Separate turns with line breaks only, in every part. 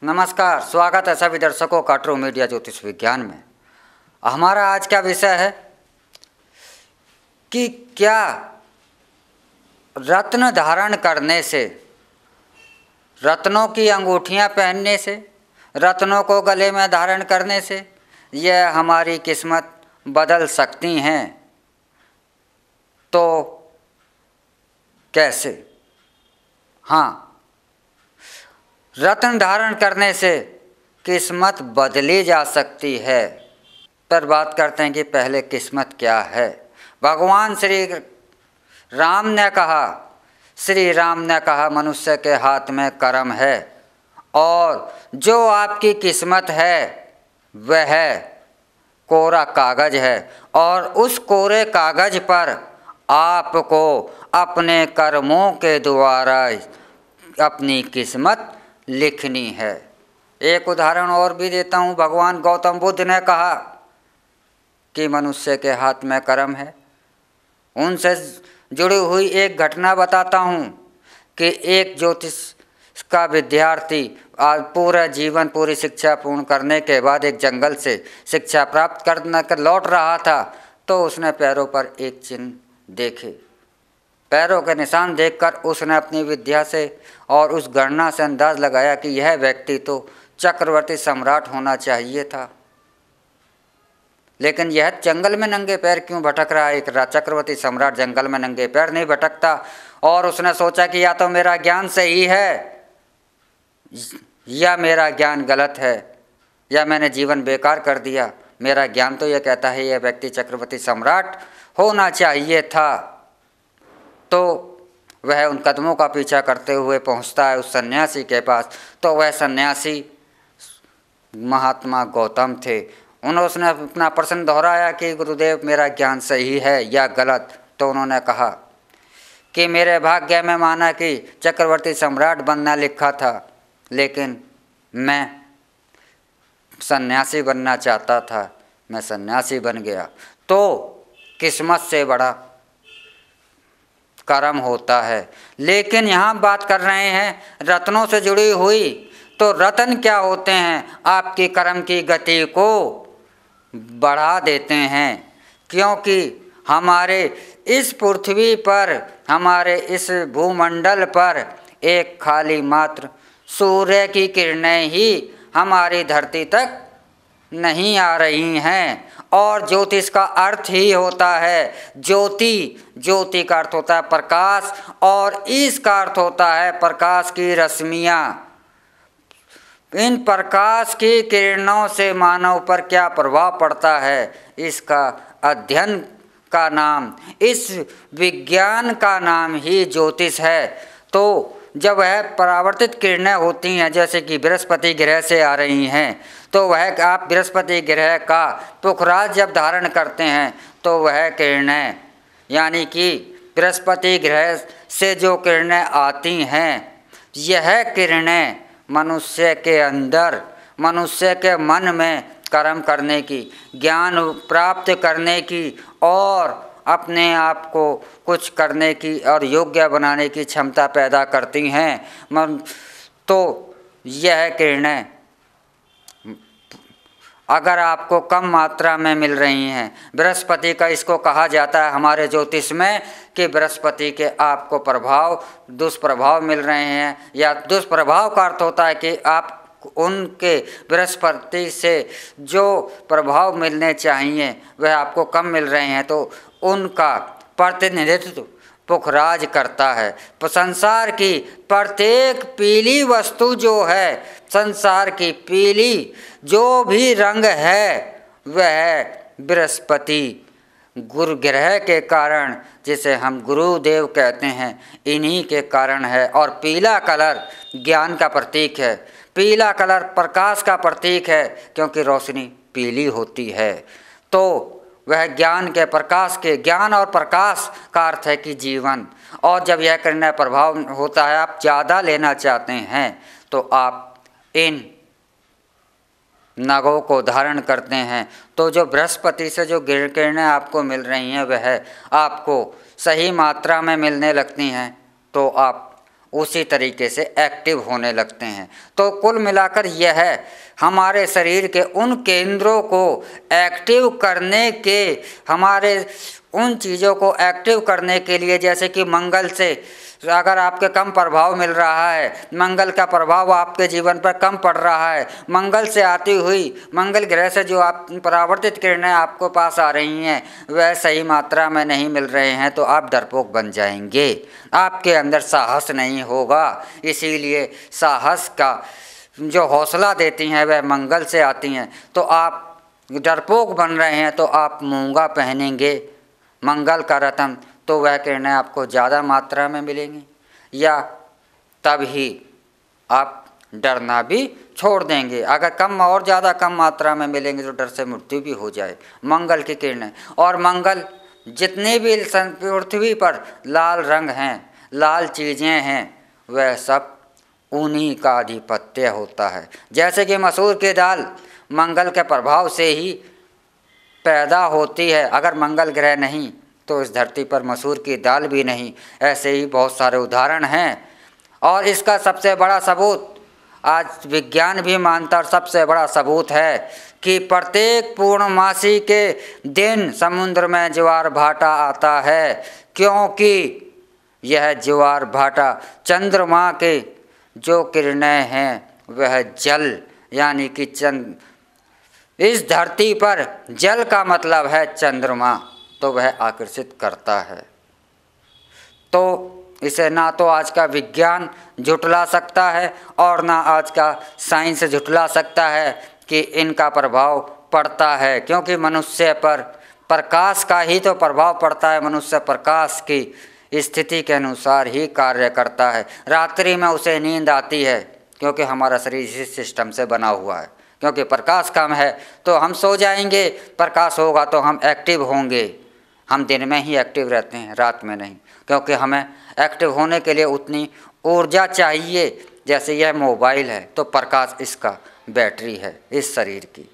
नमस्कार, स्वागत है सभी दर्शकों का ट्रू मीडिया ज्योतिष विज्ञान में। हमारा आज का विषय है कि क्या रत्न धारण करने से, रत्नों की अंगूठियां पहनने से, रत्नों को गले में धारण करने से यह हमारी किस्मत बदल सकती हैं। तो कैसे? हाँ, रत्न धारण करने से किस्मत बदली जा सकती है। पर बात करते हैं कि पहले किस्मत क्या है। भगवान श्री राम ने कहा मनुष्य के हाथ में कर्म है और जो आपकी किस्मत है वह कोरा कागज है और उस कोरे कागज पर आपको अपने कर्मों के द्वारा अपनी किस्मत लिखनी है। एक उदाहरण और भी देता हूँ। भगवान गौतम बुद्ध ने कहा कि मनुष्य के हाथ में कर्म है। उनसे जुड़ी हुई एक घटना बताता हूँ कि एक ज्योतिष का विद्यार्थी पूरा जीवन पूरी शिक्षा पूर्ण करने के बाद एक जंगल से शिक्षा प्राप्त कर लौट रहा था, तो उसने पैरों पर एक चिन्ह देखे। पैरों के निशान देखकर उसने अपनी विद्या से और उस गणना से अंदाज लगाया कि यह व्यक्ति तो चक्रवर्ती सम्राट होना चाहिए था, लेकिन यह जंगल में नंगे पैर क्यों भटक रहा है। एक चक्रवर्ती सम्राट जंगल में नंगे पैर नहीं भटकता। और उसने सोचा कि या तो मेरा ज्ञान सही है या मेरा ज्ञान गलत है, या मैंने जीवन बेकार कर दिया। मेरा ज्ञान तो यह कहता है यह व्यक्ति चक्रवर्ती सम्राट होना चाहिए था। तो वह उन कदमों का पीछा करते हुए पहुंचता है उस सन्यासी के पास। तो वह सन्यासी महात्मा गौतम थे। उसने अपना प्रश्न दोहराया कि गुरुदेव मेरा ज्ञान सही है या गलत। तो उन्होंने कहा कि मेरे भाग्य में माना कि चक्रवर्ती सम्राट बनना लिखा था, लेकिन मैं सन्यासी बनना चाहता था, मैं सन्यासी बन गया। तो किस्मत से बड़ा कर्म होता है। लेकिन यहाँ बात कर रहे हैं रत्नों से जुड़ी हुई। तो रत्न क्या होते हैं? आपकी कर्म की गति को बढ़ा देते हैं, क्योंकि हमारे इस पृथ्वी पर, हमारे इस भूमंडल पर एक खाली मात्र सूर्य की किरणें ही हमारी धरती तक नहीं आ रही हैं। और ज्योतिष का अर्थ ही होता है ज्योति। ज्योति का अर्थ होता है प्रकाश और इसका अर्थ होता है प्रकाश की रश्मियाँ। इन प्रकाश की किरणों से मानव पर क्या प्रभाव पड़ता है, इसका अध्ययन का नाम, इस विज्ञान का नाम ही ज्योतिष है। तो जब वह परावर्तित किरणें होती हैं, जैसे कि बृहस्पति ग्रह से आ रही हैं, तो वह आप बृहस्पति ग्रह का पुखराज जब धारण करते हैं तो वह किरणें, यानी कि बृहस्पति ग्रह से जो किरणें आती हैं, यह किरणें मनुष्य के अंदर, मनुष्य के मन में कर्म करने की, ज्ञान प्राप्त करने की और अपने आप को कुछ करने की और योग्य बनाने की क्षमता पैदा करती हैं। तो यह किरणें अगर आपको कम मात्रा में मिल रही हैं, बृहस्पति का इसको कहा जाता है हमारे ज्योतिष में कि बृहस्पति के आपको प्रभाव, दुष्प्रभाव मिल रहे हैं, या दुष्प्रभाव का अर्थ होता है कि आप उनके बृहस्पति से जो प्रभाव मिलने चाहिए वह आपको कम मिल रहे हैं, तो उनका प्रतिनिधित्व पुखराज करता है। संसार की प्रत्येक पीली वस्तु जो है, संसार की पीली जो भी रंग है, वह बृहस्पति गुरु ग्रह के कारण, जिसे हम गुरुदेव कहते हैं, इन्हीं के कारण है। और पीला कलर ज्ञान का प्रतीक है, पीला कलर प्रकाश का प्रतीक है, क्योंकि रोशनी पीली होती है। तो वह ज्ञान के प्रकाश के, ज्ञान और प्रकाश का अर्थ है कि जीवन। और जब यह करने प्रभाव होता है, आप ज़्यादा लेना चाहते हैं तो आप इन नगों को धारण करते हैं। तो जो बृहस्पति से जो किरणें आपको मिल रही हैं वह आपको सही मात्रा में मिलने लगती हैं, तो आप उसी तरीके से एक्टिव होने लगते हैं। तो कुल मिलाकर यह है हमारे शरीर के उन केंद्रों को एक्टिव करने के, हमारे उन चीज़ों को एक्टिव करने के लिए, जैसे कि मंगल से अगर आपके कम प्रभाव मिल रहा है, मंगल का प्रभाव आपके जीवन पर कम पड़ रहा है, मंगल से आती हुई, मंगल ग्रह से जो आप परावर्तित किरणें आपको पास आ रही हैं वह सही मात्रा में नहीं मिल रहे हैं, तो आप डरपोक बन जाएंगे, आपके अंदर साहस नहीं होगा। इसीलिए साहस का जो हौसला देती हैं वह मंगल से आती हैं। तो आप डरपोक बन रहे हैं तो आप मूंगा पहनेंगे मंगल का रत्न, तो वह किरणें आपको ज़्यादा मात्रा में मिलेंगी, या तब ही आप डरना भी छोड़ देंगे। अगर कम और ज़्यादा कम मात्रा में मिलेंगे तो डर से मृत्यु भी हो जाए। मंगल की किरणें, और मंगल जितने भी पृथ्वी पर लाल रंग हैं, लाल चीज़ें हैं, वह सब उन्हीं का आधिपत्य होता है। जैसे कि मसूर की दाल मंगल के प्रभाव से ही पैदा होती है, अगर मंगल ग्रह नहीं तो इस धरती पर मसूर की दाल भी नहीं। ऐसे ही बहुत सारे उदाहरण हैं, और इसका सबसे बड़ा सबूत आज विज्ञान भी मानता, और सबसे बड़ा सबूत है कि प्रत्येक पूर्णमासी के दिन समुद्र में ज्वार भाटा आता है, क्योंकि यह ज्वार भाटा चंद्रमा के जो किरणें हैं वह जल, यानी कि इस धरती पर जल का मतलब है चंद्रमा, तो वह आकर्षित करता है। तो इसे ना तो आज का विज्ञान झुठला सकता है और ना आज का साइंस झुठला सकता है कि इनका प्रभाव पड़ता है, क्योंकि मनुष्य पर प्रकाश का ही तो प्रभाव पड़ता है। मनुष्य प्रकाश की स्थिति के अनुसार ही कार्य करता है। रात्रि में उसे नींद आती है क्योंकि हमारा शरीर इसी सिस्टम से बना हुआ है, क्योंकि प्रकाश कम है तो हम सो जाएंगे, प्रकाश होगा तो हम एक्टिव होंगे। हम दिन में ही एक्टिव रहते हैं, रात में नहीं, क्योंकि हमें एक्टिव होने के लिए उतनी ऊर्जा चाहिए। जैसे यह मोबाइल है तो प्रकाश इसका बैटरी है, इस शरीर की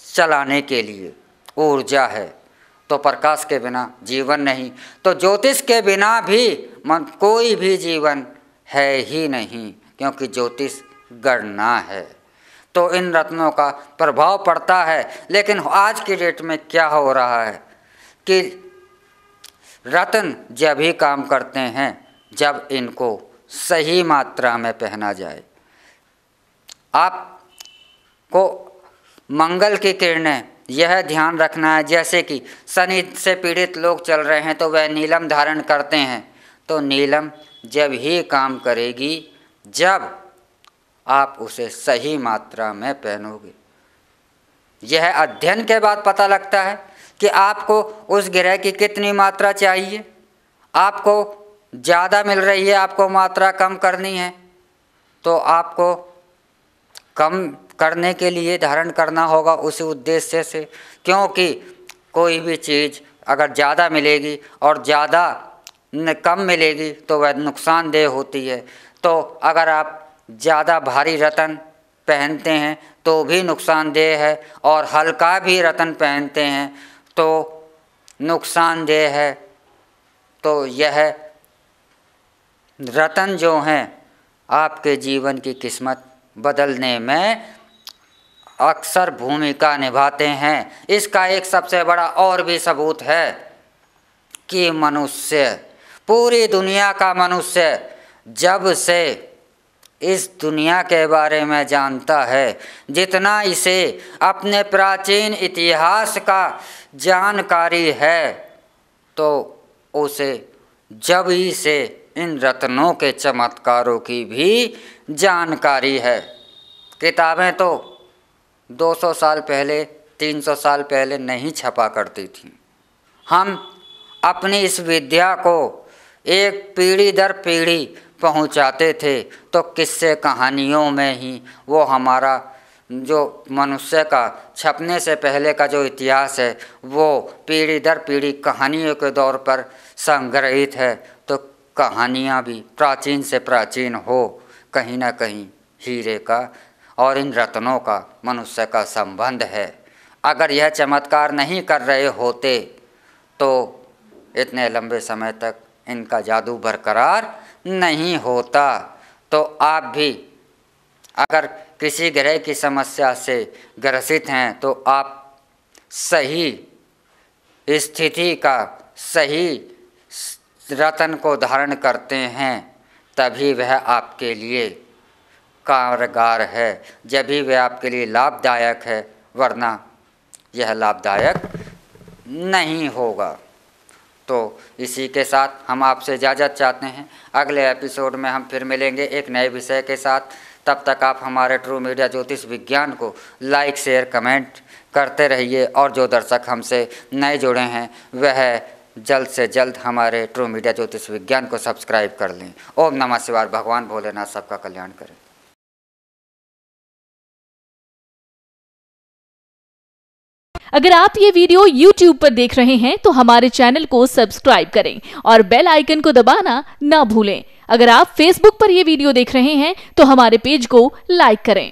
चलाने के लिए ऊर्जा है, तो प्रकाश के बिना जीवन नहीं। तो ज्योतिष के बिना भी कोई भी जीवन है ही नहीं, क्योंकि ज्योतिष गणना है। तो इन रत्नों का प्रभाव पड़ता है। लेकिन आज की डेट में क्या हो रहा है कि रत्न जब ही काम करते हैं जब इनको सही मात्रा में पहना जाए। आपको मंगल की किरणें यह ध्यान रखना है, जैसे कि शनि से पीड़ित लोग चल रहे हैं तो वह नीलम धारण करते हैं, तो नीलम जब ही काम करेगी जब आप उसे सही मात्रा में पहनोगे। यह अध्ययन के बाद पता लगता है कि आपको उस ग्रह की कितनी मात्रा चाहिए। आपको ज़्यादा मिल रही है, आपको मात्रा कम करनी है, तो आपको कम करने के लिए धारण करना होगा उसी उद्देश्य से। क्योंकि कोई भी चीज़ अगर ज़्यादा मिलेगी और ज़्यादा कम मिलेगी तो वह नुकसानदेह होती है। तो अगर आप ज़्यादा भारी रत्न पहनते हैं तो भी नुकसानदेह है, और हल्का भी रत्न पहनते हैं तो नुकसानदेह है। तो यह रत्न जो हैं आपके जीवन की किस्मत बदलने में अक्सर भूमिका निभाते हैं। इसका एक सबसे बड़ा और भी सबूत है कि मनुष्य, पूरी दुनिया का मनुष्य जब से इस दुनिया के बारे में जानता है, जितना इसे अपने प्राचीन इतिहास का जानकारी है, तो उसे जब ही से इन रत्नों के चमत्कारों की भी जानकारी है। किताबें तो 200 साल पहले, 300 साल पहले नहीं छपा करती थीं। हम अपनी इस विद्या को एक पीढ़ी दर पीढ़ी पहुंचाते थे, तो किस्से कहानियों में ही वो हमारा जो मनुष्य का छपने से पहले का जो इतिहास है वो पीढ़ी दर पीढ़ी कहानियों के दौर पर संग्रहित है। तो कहानियाँ भी प्राचीन से प्राचीन हो, कहीं ना कहीं हीरे का और इन रत्नों का मनुष्य का संबंध है। अगर यह चमत्कार नहीं कर रहे होते तो इतने लंबे समय तक इनका जादू बरकरार नहीं होता। तो आप भी अगर किसी ग्रह की समस्या से ग्रसित हैं तो आप सही स्थिति का, सही रत्न को धारण करते हैं तभी वह आपके लिए कारगर है, जब भी वह आपके लिए लाभदायक है, वरना यह लाभदायक नहीं होगा। तो इसी के साथ हम आपसे इजाज़त चाहते हैं। अगले एपिसोड में हम फिर मिलेंगे एक नए विषय के साथ। तब तक आप हमारे ट्रू मीडिया ज्योतिष विज्ञान को लाइक, शेयर, कमेंट करते रहिए और जो दर्शक हमसे नए जुड़े हैं वह जल्द से जल्द हमारे ट्रू मीडिया ज्योतिष विज्ञान को सब्सक्राइब कर लें। ओम नमः शिवाय। भगवान भोलेनाथ सबका कल्याण करें।
अगर आप ये वीडियो YouTube पर देख रहे हैं तो हमारे चैनल को सब्सक्राइब करें और बेल आइकन को दबाना ना भूलें। अगर आप Facebook पर ये वीडियो देख रहे हैं तो हमारे पेज को लाइक करें।